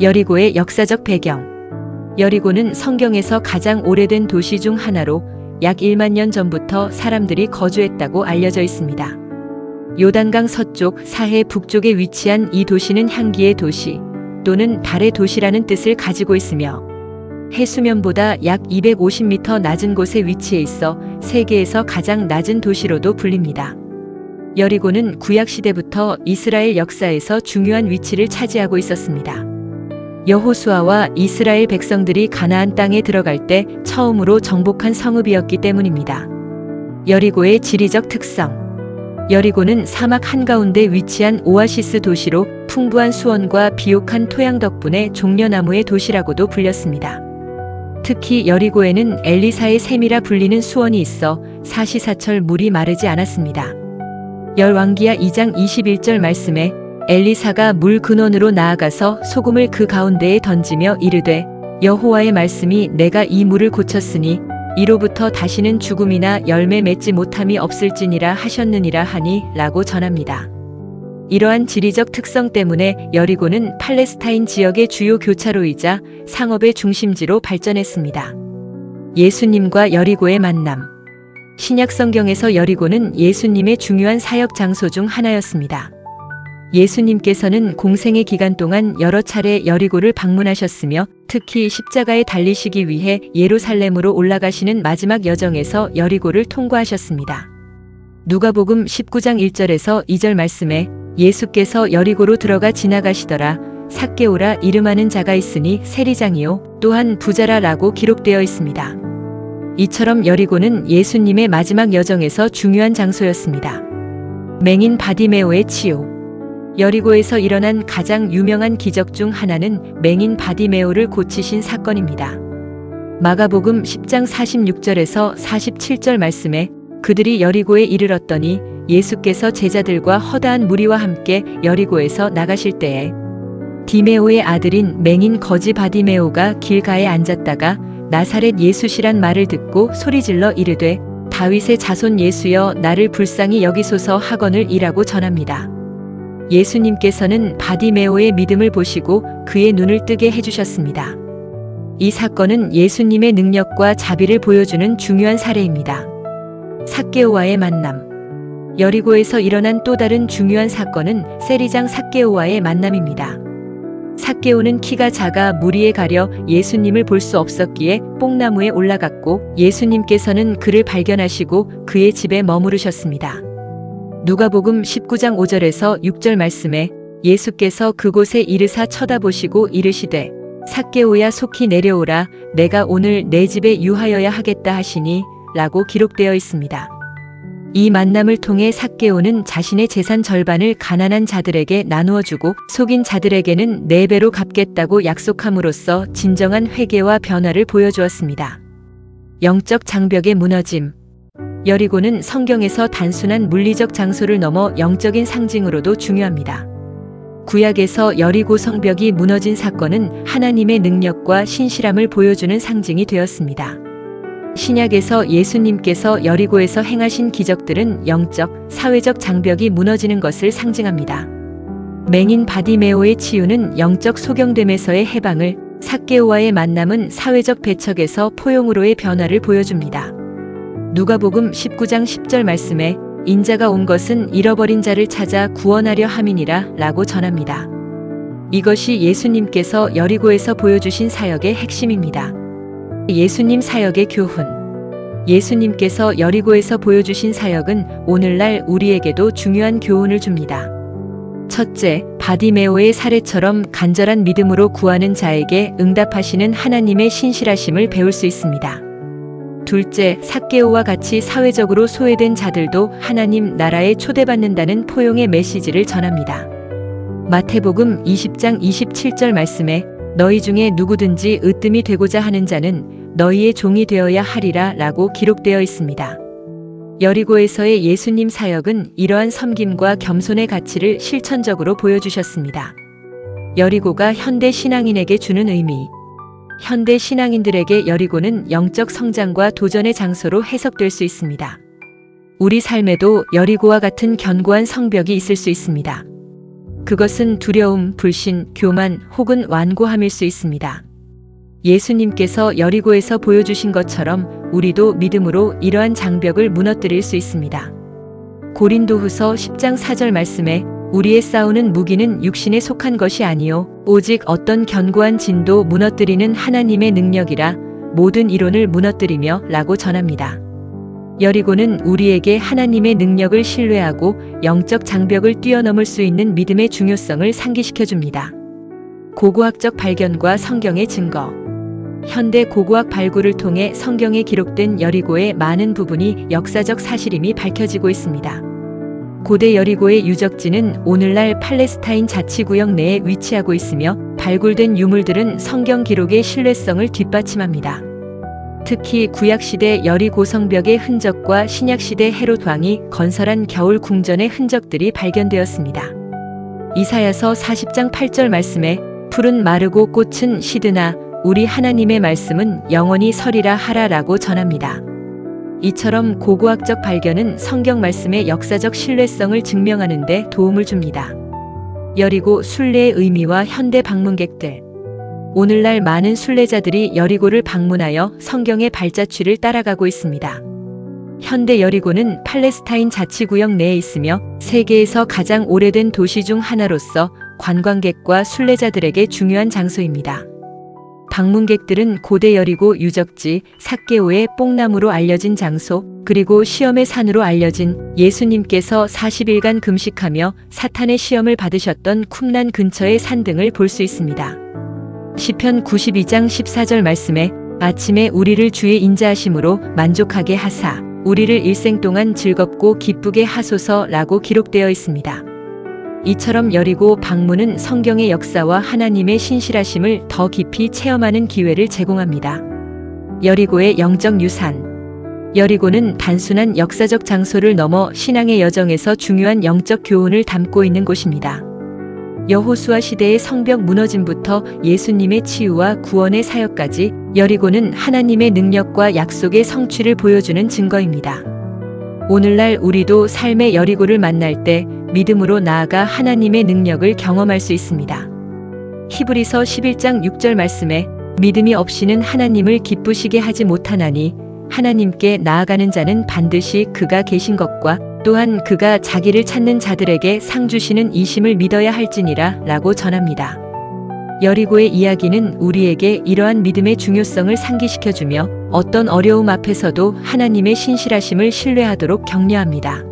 여리고의 역사적 배경. 여리고는 성경에서 가장 오래된 도시 중 하나로 약 1만 년 전부터 사람들이 거주했다고 알려져 있습니다. 요단강 서쪽, 사해 북쪽에 위치한 이 도시는 향기의 도시 또는 달의 도시라는 뜻을 가지고 있으며 해수면보다 약 250m 낮은 곳에 위치해 있어 세계에서 가장 낮은 도시로도 불립니다. 여리고는 구약시대부터 이스라엘 역사에서 중요한 위치를 차지하고 있었습니다. 여호수아와 이스라엘 백성들이 가나안 땅에 들어갈 때 처음으로 정복한 성읍이었기 때문입니다. 여리고의 지리적 특성. 여리고는 사막 한가운데 위치한 오아시스 도시로 풍부한 수원과 비옥한 토양 덕분에 종려나무의 도시라고도 불렸습니다. 특히 여리고에는 엘리사의 샘이라 불리는 수원이 있어 사시사철 물이 마르지 않았습니다. 열왕기하 2장 21절 말씀에 엘리사가 물 근원으로 나아가서 소금을 그 가운데에 던지며 이르되 여호와의 말씀이 내가 이 물을 고쳤으니 이로부터 다시는 죽음이나 열매 맺지 못함이 없을지니라 하셨느니라 하니 라고 전합니다. 이러한 지리적 특성 때문에 여리고는 팔레스타인 지역의 주요 교차로이자 상업의 중심지로 발전했습니다. 예수님과 여리고의 만남. 신약 성경에서 여리고는 예수님의 중요한 사역 장소 중 하나였습니다. 예수님께서는 공생의 기간 동안 여러 차례 여리고를 방문하셨으며 특히 십자가에 달리시기 위해 예루살렘으로 올라가시는 마지막 여정에서 여리고를 통과하셨습니다. 누가복음 19장 1절에서 2절 말씀에 예수께서 여리고로 들어가 지나가시더라. 삭개오라 이름하는 자가 있으니 세리장이요 또한 부자라 라고 기록되어 있습니다. 이처럼 여리고는 예수님의 마지막 여정에서 중요한 장소였습니다. 맹인 바디메오의 치유. 여리고에서 일어난 가장 유명한 기적 중 하나는 맹인 바디메오를 고치신 사건입니다. 마가복음 10장 46절에서 47절 말씀에 그들이 여리고에 이르렀더니 예수께서 제자들과 허다한 무리와 함께 여리고에서 나가실 때에 디메오의 아들인 맹인 거지 바디메오가 길가에 앉았다가 나사렛 예수시란 말을 듣고 소리질러 이르되 다윗의 자손 예수여 나를 불쌍히 여기소서 하거늘 이라고 전합니다. 예수님께서는 바디메오의 믿음을 보시고 그의 눈을 뜨게 해주셨습니다. 이 사건은 예수님의 능력과 자비를 보여주는 중요한 사례입니다. 삭개오와의 만남. 여리고에서 일어난 또 다른 중요한 사건은 세리장 삭개오와의 만남입니다. 삭개오는 키가 작아 무리에 가려 예수님을 볼 수 없었기에 뽕나무에 올라갔고 예수님께서는 그를 발견하시고 그의 집에 머무르셨습니다. 누가복음 19장 5절에서 6절 말씀에 예수께서 그곳에 이르사 쳐다보시고 이르시되 삭개오야 속히 내려오라 내가 오늘 내 집에 유하여야 하겠다 하시니 라고 기록되어 있습니다. 이 만남을 통해 삭개오는 자신의 재산 절반을 가난한 자들에게 나누어 주고 속인 자들에게는 4배로 갚겠다고 약속함으로써 진정한 회개와 변화를 보여주었습니다. 영적 장벽의 무너짐. 여리고는 성경에서 단순한 물리적 장소를 넘어 영적인 상징으로도 중요합니다. 구약에서 여리고 성벽이 무너진 사건은 하나님의 능력과 신실함을 보여주는 상징이 되었습니다. 신약에서 예수님께서 여리고에서 행하신 기적들은 영적, 사회적 장벽이 무너지는 것을 상징합니다. 맹인 바디메오의 치유는 영적 소경됨에서의 해방을, 삭개오와의 만남은 사회적 배척에서 포용으로의 변화를 보여줍니다. 누가복음 19장 10절 말씀에 인자가 온 것은 잃어버린 자를 찾아 구원하려 함이니라 라고 전합니다. 이것이 예수님께서 여리고에서 보여주신 사역의 핵심입니다. 예수님 사역의 교훈. 예수님께서 여리고에서 보여주신 사역은 오늘날 우리에게도 중요한 교훈을 줍니다. 첫째, 바디메오의 사례처럼 간절한 믿음으로 구하는 자에게 응답하시는 하나님의 신실하심을 배울 수 있습니다. 둘째, 삭개오와 같이 사회적으로 소외된 자들도 하나님 나라에 초대받는다는 포용의 메시지를 전합니다. 마태복음 20장 27절 말씀에 너희 중에 누구든지 으뜸이 되고자 하는 자는 너희의 종이 되어야 하리라 라고 기록되어 있습니다. 여리고에서의 예수님 사역은 이러한 섬김과 겸손의 가치를 실천적으로 보여주셨습니다. 여리고가 현대 신앙인에게 주는 의미. 현대 신앙인들에게 여리고는 영적 성장과 도전의 장소로 해석될 수 있습니다. 우리 삶에도 여리고와 같은 견고한 성벽이 있을 수 있습니다. 그것은 두려움, 불신, 교만 혹은 완고함일 수 있습니다. 예수님께서 여리고에서 보여주신 것처럼 우리도 믿음으로 이러한 장벽을 무너뜨릴 수 있습니다. 고린도후서 10장 4절 말씀에 우리의 싸우는 무기는 육신에 속한 것이 아니요 오직 어떤 견고한 진도 무너뜨리는 하나님의 능력이라 모든 이론을 무너뜨리며 라고 전합니다. 여리고는 우리에게 하나님의 능력을 신뢰하고 영적 장벽을 뛰어넘을 수 있는 믿음의 중요성을 상기시켜 줍니다. 고고학적 발견과 성경의 증거. 현대 고고학 발굴을 통해 성경에 기록된 여리고의 많은 부분이 역사적 사실임이 밝혀지고 있습니다. 고대 여리고의 유적지는 오늘날 팔레스타인 자치구역 내에 위치하고 있으며 발굴된 유물들은 성경 기록의 신뢰성을 뒷받침합니다. 특히 구약시대 여리고 성벽의 흔적과 신약시대 헤롯 왕이 건설한 겨울 궁전의 흔적들이 발견되었습니다. 이사야서 40장 8절 말씀에 풀은 마르고 꽃은 시드나 우리 하나님의 말씀은 영원히 서리라 하라라고 전합니다. 이처럼 고고학적 발견은 성경 말씀의 역사적 신뢰성을 증명하는 데 도움을 줍니다. 여리고 순례의 의미와 현대 방문객들. 오늘날 많은 순례자들이 여리고를 방문하여 성경의 발자취를 따라가고 있습니다. 현대 여리고는 팔레스타인 자치구역 내에 있으며 세계에서 가장 오래된 도시 중 하나로서 관광객과 순례자들에게 중요한 장소입니다. 방문객들은 고대 여리고 유적지, 삭개오의 뽕나무로 알려진 장소, 그리고 시험의 산으로 알려진 예수님께서 40일간 금식하며 사탄의 시험을 받으셨던 쿰란 근처의 산 등을 볼 수 있습니다. 시편 92장 14절 말씀에 아침에 우리를 주의 인자하심으로 만족하게 하사 우리를 일생 동안 즐겁고 기쁘게 하소서라고 기록되어 있습니다. 이처럼 여리고 방문은 성경의 역사와 하나님의 신실하심을 더 깊이 체험하는 기회를 제공합니다. 여리고의 영적 유산. 여리고는 단순한 역사적 장소를 넘어 신앙의 여정에서 중요한 영적 교훈을 담고 있는 곳입니다. 여호수아 시대의 성벽 무너짐부터 예수님의 치유와 구원의 사역까지 여리고는 하나님의 능력과 약속의 성취를 보여주는 증거입니다. 오늘날 우리도 삶의 여리고를 만날 때 믿음으로 나아가 하나님의 능력을 경험할 수 있습니다. 히브리서 11장 6절 말씀에 믿음이 없이는 하나님을 기쁘시게 하지 못하나니 하나님께 나아가는 자는 반드시 그가 계신 것과 또한 그가 자기를 찾는 자들에게 상 주시는 이심을 믿어야 할지니라 라고 전합니다. 여리고의 이야기는 우리에게 이러한 믿음의 중요성을 상기시켜주며 어떤 어려움 앞에서도 하나님의 신실하심을 신뢰하도록 격려합니다.